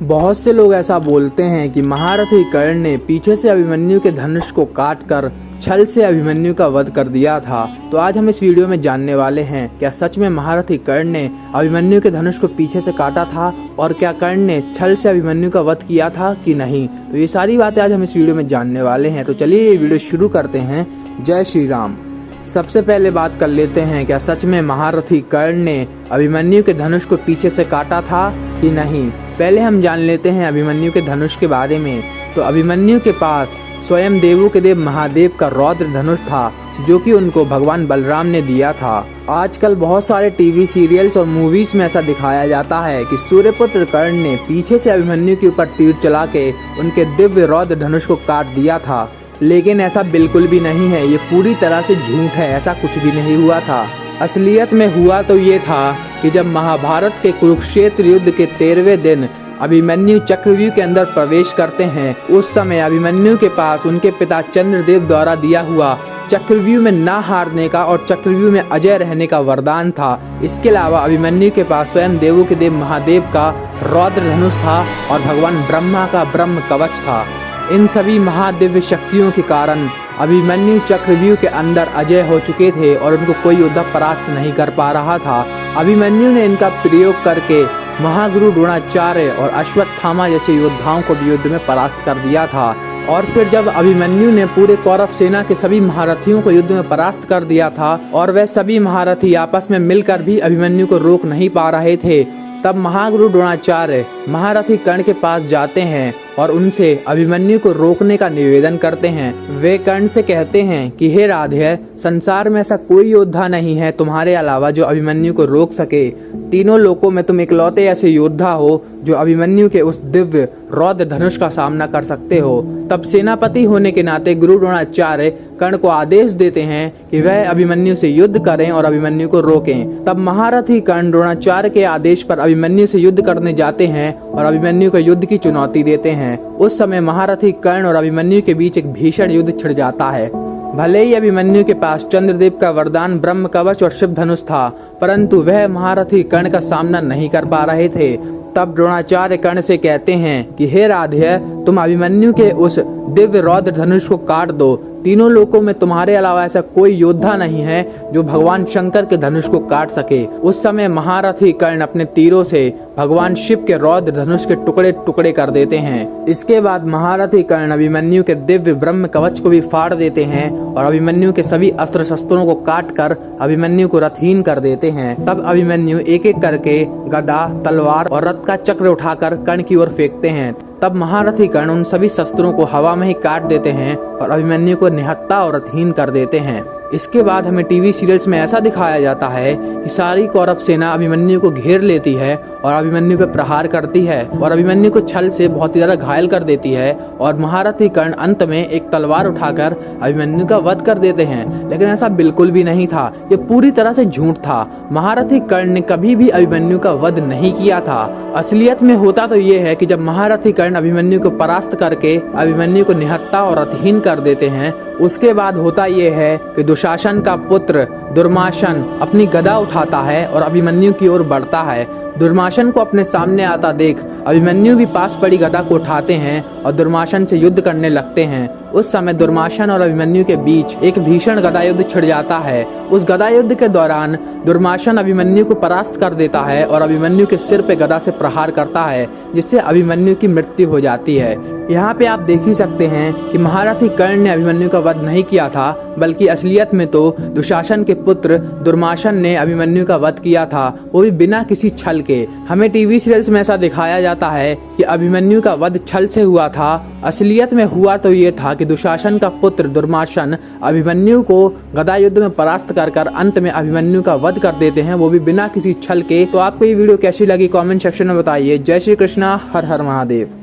बहुत से लोग ऐसा बोलते हैं कि महारथी कर्ण ने पीछे से अभिमन्यु के धनुष को काटकर छल से अभिमन्यु का वध कर दिया था। तो आज हम इस वीडियो में जानने वाले हैं, क्या सच में महारथी कर्ण ने अभिमन्यु के धनुष को पीछे से काटा था और क्या कर्ण ने छल से अभिमन्यु का वध किया था कि नहीं। तो ये सारी बातें आज हम इस वीडियो में जानने वाले हैं। तो चलिए ये वीडियो शुरू करते हैं। जय श्री राम। सबसे पहले बात कर लेते हैं, क्या सच में महारथी कर्ण ने अभिमन्यु के धनुष को पीछे से काटा था कि नहीं। पहले हम जान लेते हैं अभिमन्यु के धनुष के बारे में। तो अभिमन्यु के पास स्वयं देवों के देव महादेव का रौद्र धनुष था, जो कि उनको भगवान बलराम ने दिया था। आजकल बहुत सारे टीवी सीरियल्स और मूवीज में ऐसा दिखाया जाता है कि सूर्यपुत्र कर्ण ने पीछे से अभिमन्यु के ऊपर तीर चला के उनके दिव्य रौद्र धनुष को काट दिया था, लेकिन ऐसा बिल्कुल भी नहीं है। ये पूरी तरह से झूठ है, ऐसा कुछ भी नहीं हुआ था। असलियत में हुआ तो ये था कि जब महाभारत के कुरुक्षेत्र युद्ध के 13वें दिन अभिमन्यु चक्रव्यूह के अंदर प्रवेश करते हैं, उस समय अभिमन्यु के पास उनके पिता चंद्रदेव द्वारा दिया हुआ चक्रव्यूह में ना हारने का और चक्रव्यूह में अजय रहने का वरदान था। इसके अलावा अभिमन्यु के पास स्वयं देवों के देव महादेव का रौद्र धनुष था और भगवान ब्रह्मा का ब्रह्म कवच था। इन सभी महादिव्य शक्तियों के कारण अभिमन्यु चक्रव्यूह के अंदर अजय हो चुके थे और उनको कोई योद्धा परास्त नहीं कर पा रहा था। अभिमन्यु ने इनका प्रयोग करके महागुरु द्रोणाचार्य और अश्वत्थामा जैसे योद्धाओं को भी युद्ध में परास्त कर दिया था। और फिर जब अभिमन्यु ने पूरे कौरव सेना के सभी महारथियों को युद्ध में परास्त कर दिया था और वह सभी महारथी आपस में मिलकर भी अभिमन्यु को रोक नहीं पा रहे थे, तब महागुरु द्रोणाचार्य महारथी कर्ण के पास जाते हैं और उनसे अभिमन्यु को रोकने का निवेदन करते हैं। वे कर्ण से कहते हैं कि हे राधेय, संसार में ऐसा कोई योद्धा नहीं है तुम्हारे अलावा जो अभिमन्यु को रोक सके। तीनों लोकों में तुम इकलौते ऐसे योद्धा हो जो अभिमन्यु के उस दिव्य रौद्र धनुष का सामना कर सकते हो। तब सेनापति होने के नाते गुरु द्रोणाचार्य कर्ण को आदेश देते हैं कि वह अभिमन्यु से युद्ध करें और अभिमन्यु को रोकें। तब महारथी कर्ण द्रोणाचार्य के आदेश पर अभिमन्यु से युद्ध करने जाते हैं और अभिमन्यु को युद्ध की चुनौती देते हैं। उस समय महारथी कर्ण और अभिमन्यु के बीच एक भीषण युद्ध छिड़ जाता है। भले ही अभिमन्यु के पास चंद्रदेव का वरदान ब्रह्म कवच और शिव धनुष था, परंतु वह महारथी कर्ण का सामना नहीं कर पा रहे थे। तब द्रोणाचार्य कर्ण से कहते हैं कि हे राधेय, तुम अभिमन्यु के उस दिव्य रौद्र धनुष को काट दो। तीनों लोकों में तुम्हारे अलावा ऐसा कोई योद्धा नहीं है जो भगवान शंकर के धनुष को काट सके। उस समय महारथी कर्ण अपने तीरों से भगवान शिव के रौद्र धनुष के टुकड़े टुकड़े कर देते हैं। इसके बाद महारथी कर्ण अभिमन्यु के दिव्य ब्रह्म कवच को भी फाड़ देते हैं और अभिमन्यु के सभी अस्त्र शस्त्रों को काट कर अभिमन्यु को रथहीन कर देते हैं। तब अभिमन्यु एक एक करके गदा, तलवार और रथ का चक्र उठाकर कर्ण की ओर फेंकते हैं। तब महारथी कर्ण उन सभी शस्त्रों को हवा में ही काट देते हैं और अभिमन्यु को निहत्था और रथहीन कर देते हैं। इसके बाद हमें टीवी सीरियल्स में ऐसा दिखाया जाता है कि सारी कौरव सेना अभिमन्यु को घेर लेती है और अभिमन्यु पर प्रहार करती है और अभिमन्यु को छल से बहुत ही ज्यादा घायल कर देती है और महारथी कर्ण अंत में एक तलवार उठाकर अभिमन्यु का वध कर देते हैं। लेकिन ऐसा बिल्कुल भी नहीं था, ये पूरी तरह से झूठ था। महारथी कर्ण ने कभी भी अभिमन्यु का वध नहीं किया था। असलियत में होता तो ये है कि जब महारथी कर्ण अभिमन्यु को परास्त करके अभिमन्यु को निहत्था और रथहीन कर देते हैं, उसके बाद होता ये है कि दुशासन का पुत्र दुर्माशन अपनी गदा उठाता है और अभिमन्यु की ओर बढ़ता है। दुर्माशन को अपने सामने आता देख अभिमन्यु भी पास पड़ी गदा को उठाते हैं और दुर्माशन से युद्ध करने लगते हैं। उस समय दुर्माशन और अभिमन्यु के बीच एक भीषण गदा युद्ध छिड़ जाता है। उस गदा युद्ध के दौरान दुर्माशन अभिमन्यु को परास्त कर देता है और अभिमन्यु के सिर पे गदा से प्रहार करता है, जिससे अभिमन्यु की मृत्यु हो जाती है। यहाँ पे आप देख ही सकते हैं कि महारथी कर्ण ने अभिमन्यु का वध नहीं किया था, बल्कि असलियत में तो दुशासन के पुत्र दुर्माशन ने अभिमन्यु का वध किया था, वो भी बिना किसी छल के। हमें टीवी सीरियल्स में ऐसा दिखाया जाता है कि अभिमन्यु का वध छल से हुआ था। असलियत में हुआ तो ये था कि दुशासन का पुत्र दुर्माशन अभिमन्यु को गदा युद्ध में परास्त कर अंत में अभिमन्यु का वध कर देते हैं, वो भी बिना किसी छल के। तो आपको ये वीडियो कैसी लगी कमेंट सेक्शन में बताइए। जय श्री कृष्णा, हर हर महादेव।